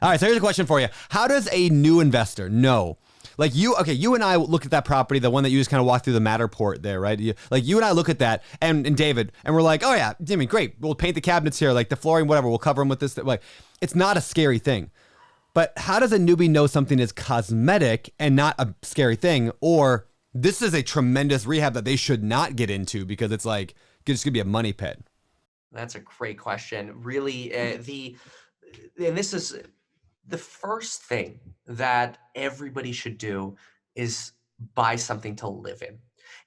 All right, so here's a question for you. How does a new investor know? Like you and I look at that property, the one that you just kind of walked through the Matterport there, right? You and I look at that, and David, and we're like, oh yeah, Jimmy, great. We'll paint the cabinets here, like the flooring, whatever. We'll cover them with this. Like, it's not a scary thing. But how does a newbie know something is cosmetic and not a scary thing? Or this is a tremendous rehab that they should not get into because it's like, it's going to be a money pit? That's a great question. Really, and this is the first thing that everybody should do is buy something to live in.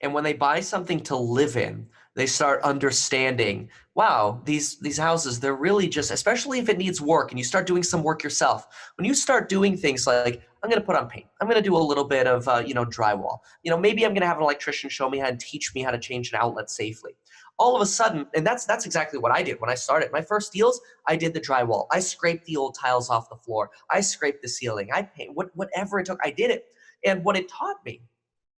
And when they buy something to live in, they start understanding, wow, these houses, they're really just, especially if it needs work and you start doing some work yourself. When you start doing things like, I'm going to put on paint, I'm going to do a little bit of, drywall, maybe I'm going to have an electrician show me how and teach me how to change an outlet safely. All of a sudden, and that's exactly what I did when I started. My first deals, I did the drywall. I scraped the old tiles off the floor. I scraped the ceiling. I paint, whatever it took, I did it. And what it taught me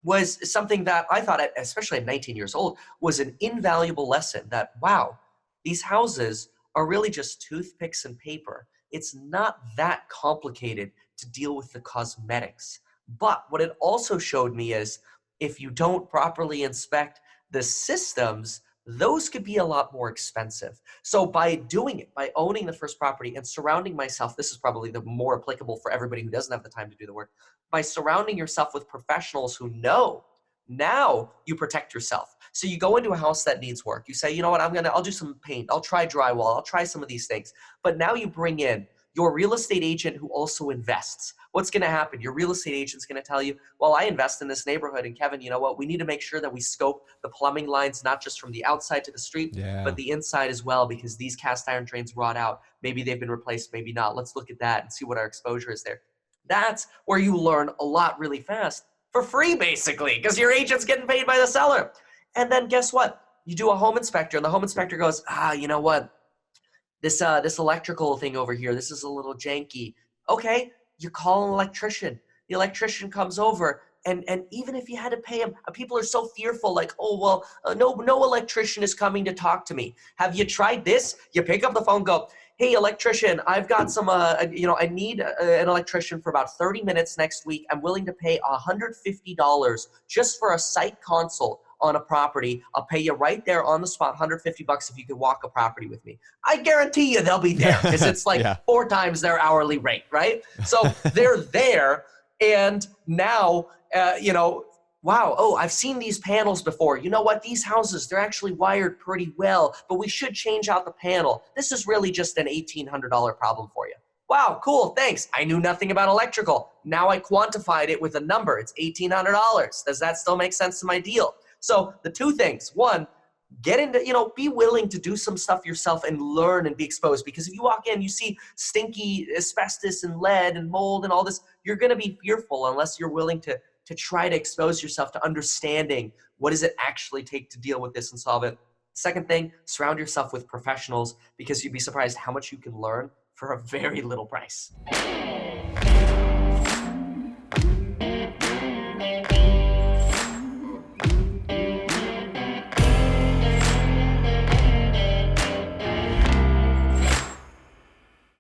was something that I thought, especially at 19 years old, was an invaluable lesson that, wow, these houses are really just toothpicks and paper. It's not that complicated to deal with the cosmetics. But what it also showed me is if you don't properly inspect the systems, those could be a lot more expensive. So by doing it, by owning the first property and surrounding myself, this is probably the more applicable for everybody who doesn't have the time to do the work, by surrounding yourself with professionals who know, now you protect yourself. So you go into a house that needs work. You say, you know what, I'll do some paint. I'll try drywall. I'll try some of these things. But now you bring in your real estate agent who also invests. What's going to happen? Your real estate agent's going to tell you, well, I invest in this neighborhood, and Kevin, you know what? We need to make sure that we scope the plumbing lines, not just from the outside to the street, but the inside as well, because these cast iron drains rot out. Maybe they've been replaced, maybe not. Let's look at that and see what our exposure is there. That's where you learn a lot really fast for free, basically, because your agent's getting paid by the seller. And then guess what? You do a home inspector, and the home inspector goes, you know what? This electrical thing over here, this is a little janky. Okay, you call an electrician. The electrician comes over, and even if you had to pay him, people are so fearful, like, oh, well, no electrician is coming to talk to me. Have you tried this? You pick up the phone, go, hey, electrician, I've got some, I need an electrician for about 30 minutes next week. I'm willing to pay $150 just for a site consult on a property. I'll pay you right there on the spot, $150 if you could walk a property with me. I guarantee you they'll be there because it's like 4 times their hourly rate, right? So they're there, and now, wow, oh, I've seen these panels before. You know what? These houses, they're actually wired pretty well, but we should change out the panel. This is really just an $1,800 problem for you. Wow, cool, thanks. I knew nothing about electrical. Now I quantified it with a number. It's $1,800. Does that still make sense to my deal? So the two things, one, get into, be willing to do some stuff yourself and learn and be exposed. Because if you walk in, you see stinky asbestos and lead and mold and all this, you're going to be fearful unless you're willing to try to expose yourself to understanding what does it actually take to deal with this and solve it. Second thing, surround yourself with professionals because you'd be surprised how much you can learn for a very little price.